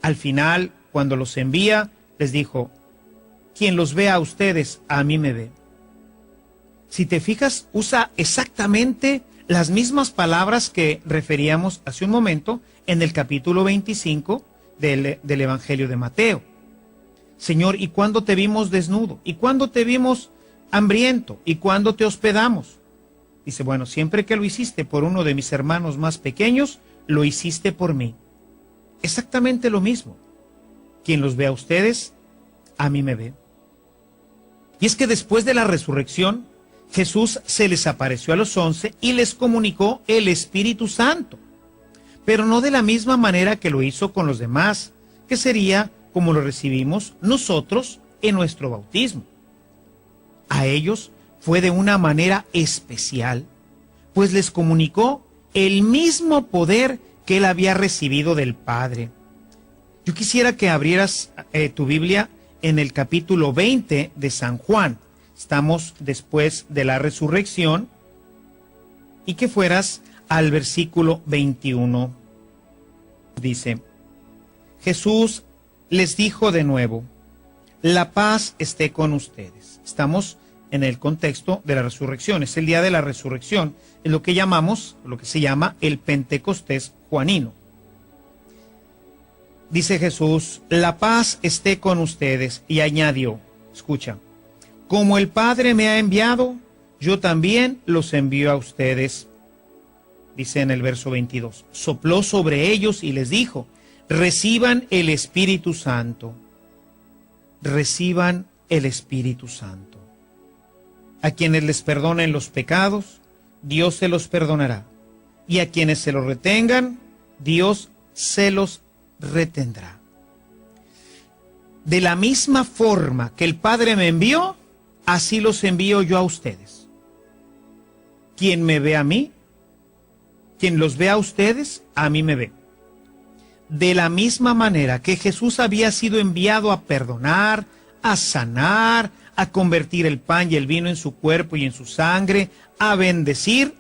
Al final, cuando los envía, les dijo: quien los vea a ustedes, a mí me ve. Si te fijas, usa exactamente las mismas palabras que referíamos hace un momento en el capítulo 25 del Evangelio de Mateo. Señor, ¿y cuándo te vimos desnudo? ¿Y cuándo te vimos hambriento? ¿Y cuándo te hospedamos? Dice, bueno, siempre que lo hiciste por uno de mis hermanos más pequeños, lo hiciste por mí. Exactamente lo mismo. Quien los ve a ustedes, a mí me ve. Y es que después de la resurrección, Jesús se les apareció a los 11 y les comunicó el Espíritu Santo, pero no de la misma manera que lo hizo con los demás, que sería como lo recibimos nosotros en nuestro bautismo. A ellos fue de una manera especial, pues les comunicó el mismo poder que él había recibido del Padre. Yo quisiera que abrieras tu Biblia en el capítulo 20 de San Juan. Estamos después de la resurrección, y que fueras al versículo 21. Dice: Jesús les dijo de nuevo: la paz esté con ustedes. Estamos en el contexto de la resurrección, es el día de la resurrección, es lo que se llama el Pentecostés juanino. Dice Jesús: la paz esté con ustedes, y añadió, escucha: como el Padre me ha enviado, yo también los envío a ustedes. Dice en el verso 22, sopló sobre ellos y les dijo: reciban el Espíritu Santo. Reciban el Espíritu Santo. A quienes les perdonen los pecados, Dios se los perdonará. Y a quienes se los retengan, Dios se los retendrá. De la misma forma que el Padre me envió, así los envío yo a ustedes. Quien me ve a mí, quien los ve a ustedes, a mí me ve. De la misma manera que Jesús había sido enviado a perdonar, a sanar, a convertir el pan y el vino en su cuerpo y en su sangre, a bendecir.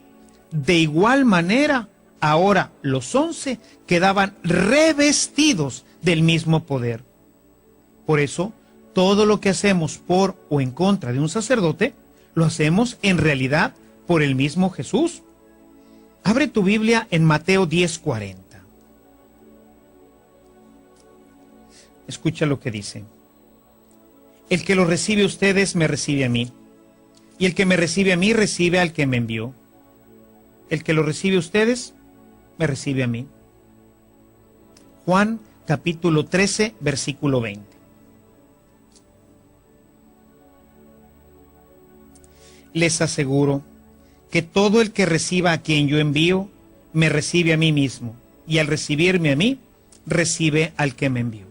De igual manera, ahora los 11 quedaban revestidos del mismo poder. Por eso, todo lo que hacemos por o en contra de un sacerdote, lo hacemos en realidad por el mismo Jesús. Abre tu Biblia en Mateo 10:40. Escucha lo que dice. El que lo recibe a ustedes, me recibe a mí. Y el que me recibe a mí, recibe al que me envió. El que lo recibe a ustedes, me recibe a mí. Juan capítulo 13, versículo 20. Les aseguro que todo el que reciba a quien yo envío, me recibe a mí mismo. Y al recibirme a mí, recibe al que me envió.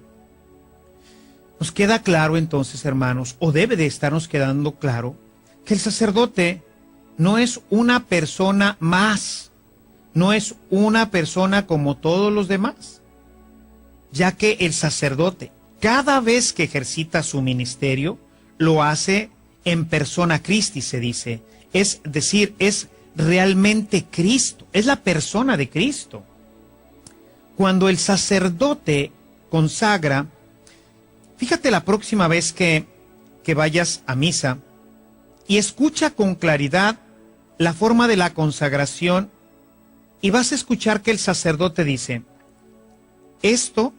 Nos queda claro entonces, hermanos, o debe de estarnos quedando claro, que el sacerdote no es una persona más, no es una persona como todos los demás, ya que el sacerdote, cada vez que ejercita su ministerio, lo hace en persona Christi, se dice, es decir, es realmente Cristo, es la persona de Cristo. Cuando el sacerdote consagra, fíjate la próxima vez que vayas a misa y escucha con claridad la forma de la consagración y vas a escuchar que el sacerdote dice, esto,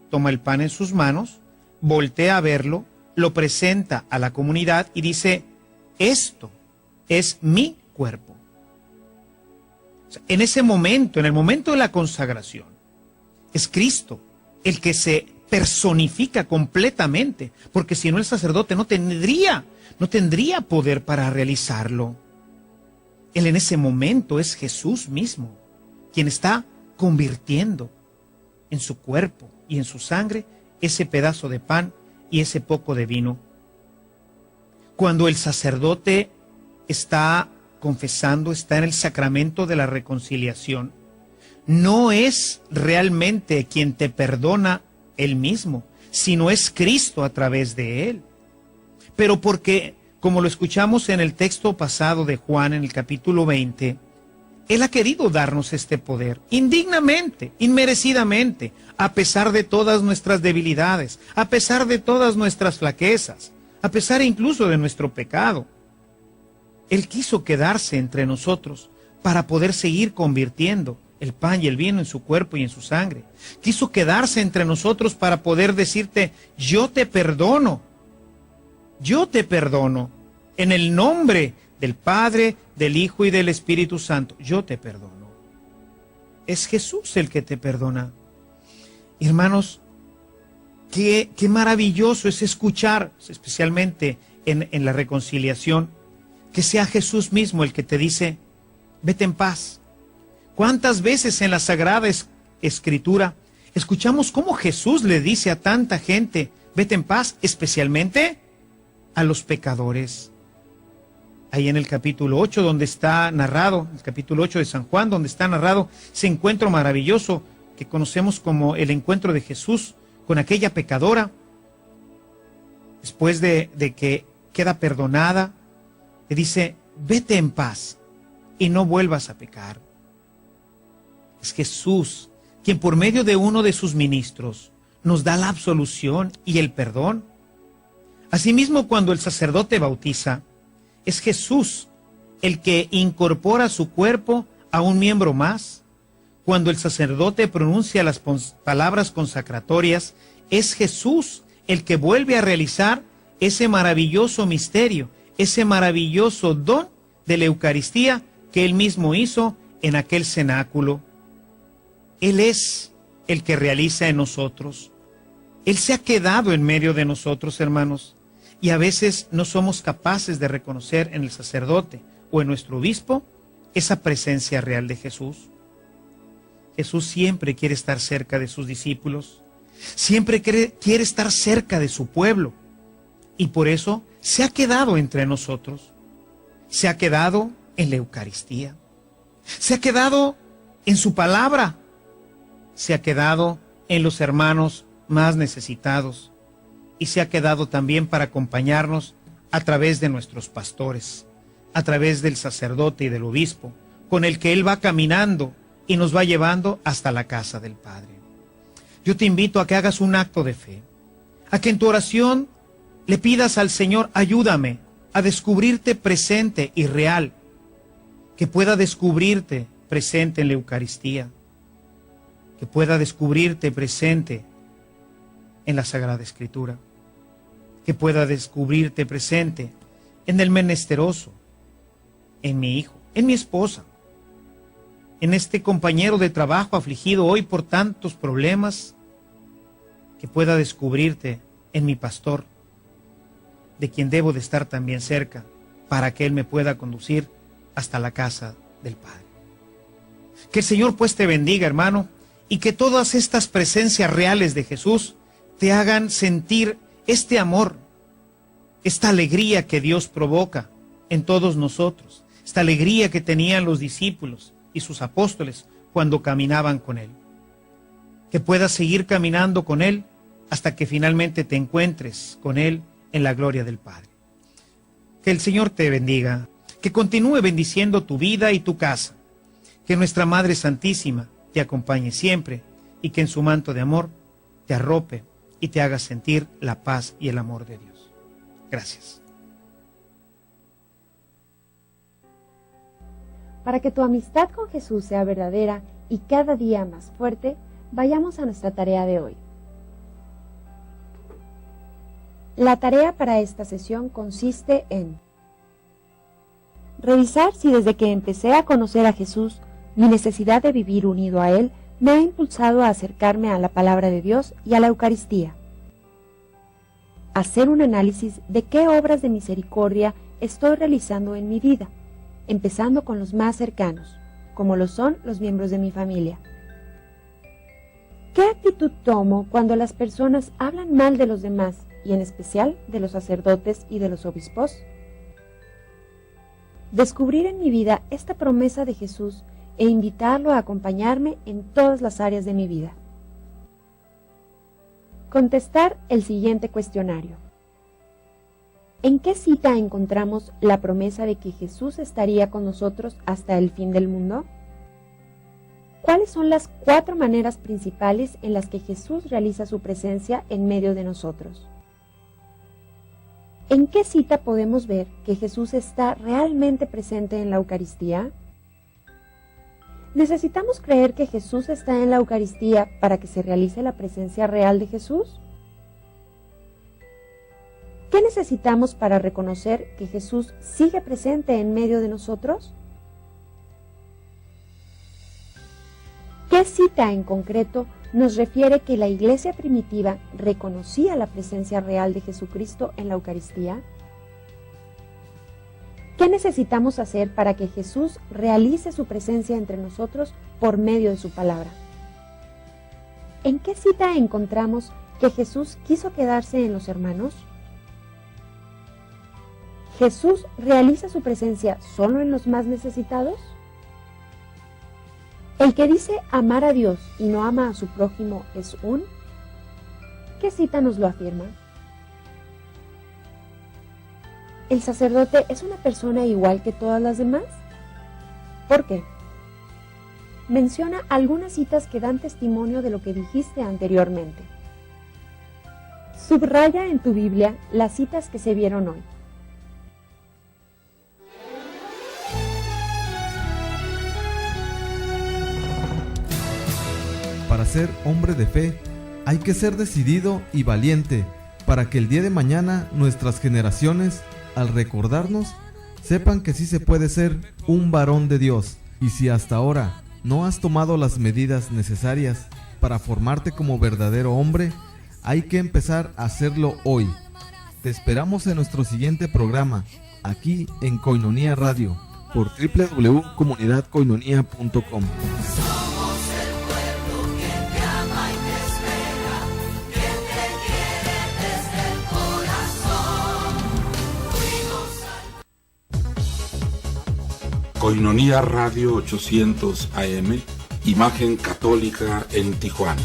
toma el pan en sus manos, voltea a verlo, lo presenta a la comunidad y dice, esto es mi cuerpo. O sea, en ese momento, en el momento de la consagración, es Cristo el que se personifica completamente, porque si no el sacerdote no tendría poder para realizarlo. Él en ese momento es Jesús mismo, quien está convirtiendo en su cuerpo y en su sangre ese pedazo de pan y ese poco de vino. Cuando el sacerdote está confesando, está en el sacramento de la reconciliación, no es realmente quien te perdona él mismo, sino es Cristo a través de él. Pero porque, como lo escuchamos en el texto pasado de Juan, en el capítulo 20, Él ha querido darnos este poder, indignamente, inmerecidamente, a pesar de todas nuestras debilidades, a pesar de todas nuestras flaquezas, a pesar incluso de nuestro pecado. Él quiso quedarse entre nosotros para poder seguir convirtiendo el pan y el vino en su cuerpo y en su sangre. Quiso quedarse entre nosotros para poder decirte, yo te perdono, en el nombre del Padre, del Hijo y del Espíritu Santo, yo te perdono. Es Jesús el que te perdona. Hermanos, qué maravilloso es escuchar, especialmente en la reconciliación, que sea Jesús mismo el que te dice, vete en paz. ¿Cuántas veces en la Sagrada Escritura escuchamos cómo Jesús le dice a tanta gente, vete en paz, especialmente a los pecadores? Ahí en el capítulo 8, donde está narrado, el capítulo 8 de San Juan, donde está narrado ese encuentro maravilloso que conocemos como el encuentro de Jesús con aquella pecadora, después de que queda perdonada, le dice, vete en paz y no vuelvas a pecar. Es Jesús quien por medio de uno de sus ministros nos da la absolución y el perdón. Asimismo, cuando el sacerdote bautiza, es Jesús el que incorpora su cuerpo a un miembro más. Cuando el sacerdote pronuncia las palabras consacratorias, es Jesús el que vuelve a realizar ese maravilloso misterio, ese maravilloso don de la Eucaristía que él mismo hizo en aquel cenáculo. Él es el que realiza en nosotros. Él se ha quedado en medio de nosotros, hermanos, y a veces no somos capaces de reconocer en el sacerdote o en nuestro obispo esa presencia real de Jesús. Jesús siempre quiere estar cerca de sus discípulos, siempre quiere estar cerca de su pueblo, y por eso se ha quedado entre nosotros, se ha quedado en la Eucaristía, se ha quedado en su palabra, se ha quedado en los hermanos más necesitados y se ha quedado también para acompañarnos a través de nuestros pastores, a través del sacerdote y del obispo, con el que Él va caminando y nos va llevando hasta la casa del Padre. Yo te invito a que hagas un acto de fe, a que en tu oración le pidas al Señor, ayúdame a descubrirte presente y real, que pueda descubrirte presente en la Eucaristía, que pueda descubrirte presente en la Sagrada Escritura, que pueda descubrirte presente en el menesteroso, en mi hijo, en mi esposa, en este compañero de trabajo afligido hoy por tantos problemas, que pueda descubrirte en mi pastor, de quien debo de estar también cerca, para que Él me pueda conducir hasta la casa del Padre. Que el Señor pues te bendiga, hermano, y que todas estas presencias reales de Jesús te hagan sentir este amor, esta alegría que Dios provoca en todos nosotros, esta alegría que tenían los discípulos y sus apóstoles cuando caminaban con Él. Que puedas seguir caminando con Él hasta que finalmente te encuentres con Él en la gloria del Padre. Que el Señor te bendiga, que continúe bendiciendo tu vida y tu casa, que nuestra Madre Santísima te acompañe siempre y que en su manto de amor te arrope y te haga sentir la paz y el amor de Dios. Gracias. Para que tu amistad con Jesús sea verdadera y cada día más fuerte, vayamos a nuestra tarea de hoy. La tarea para esta sesión consiste en revisar si desde que empecé a conocer a Jesús, mi necesidad de vivir unido a Él me ha impulsado a acercarme a la palabra de Dios y a la Eucaristía. Hacer un análisis de qué obras de misericordia estoy realizando en mi vida, empezando con los más cercanos, como lo son los miembros de mi familia. ¿Qué actitud tomo cuando las personas hablan mal de los demás y en especial de los sacerdotes y de los obispos? Descubrir en mi vida esta promesa de Jesús e invitarlo a acompañarme en todas las áreas de mi vida. Contestar el siguiente cuestionario. ¿En qué cita encontramos la promesa de que Jesús estaría con nosotros hasta el fin del mundo? ¿Cuáles son las 4 maneras principales en las que Jesús realiza su presencia en medio de nosotros? ¿En qué cita podemos ver que Jesús está realmente presente en la Eucaristía? ¿Necesitamos creer que Jesús está en la Eucaristía para que se realice la presencia real de Jesús? ¿Qué necesitamos para reconocer que Jesús sigue presente en medio de nosotros? ¿Qué cita en concreto nos refiere que la Iglesia primitiva reconocía la presencia real de Jesucristo en la Eucaristía? ¿Qué necesitamos hacer para que Jesús realice su presencia entre nosotros por medio de su palabra? ¿En qué cita encontramos que Jesús quiso quedarse en los hermanos? ¿Jesús realiza su presencia solo en los más necesitados? ¿El que dice amar a Dios y no ama a su prójimo es un? ¿Qué cita nos lo afirma? ¿El sacerdote es una persona igual que todas las demás? ¿Por qué? Menciona algunas citas que dan testimonio de lo que dijiste anteriormente. Subraya en tu Biblia las citas que se vieron hoy. Para ser hombre de fe, hay que ser decidido y valiente para que el día de mañana nuestras generaciones, al recordarnos, sepan que sí se puede ser un varón de Dios. Y si hasta ahora no has tomado las medidas necesarias para formarte como verdadero hombre, hay que empezar a hacerlo hoy. Te esperamos en nuestro siguiente programa, aquí en Koinonia Radio, por www.comunidadkoinonia.com. Koinonia Radio 800 AM, Imagen Católica en Tijuana.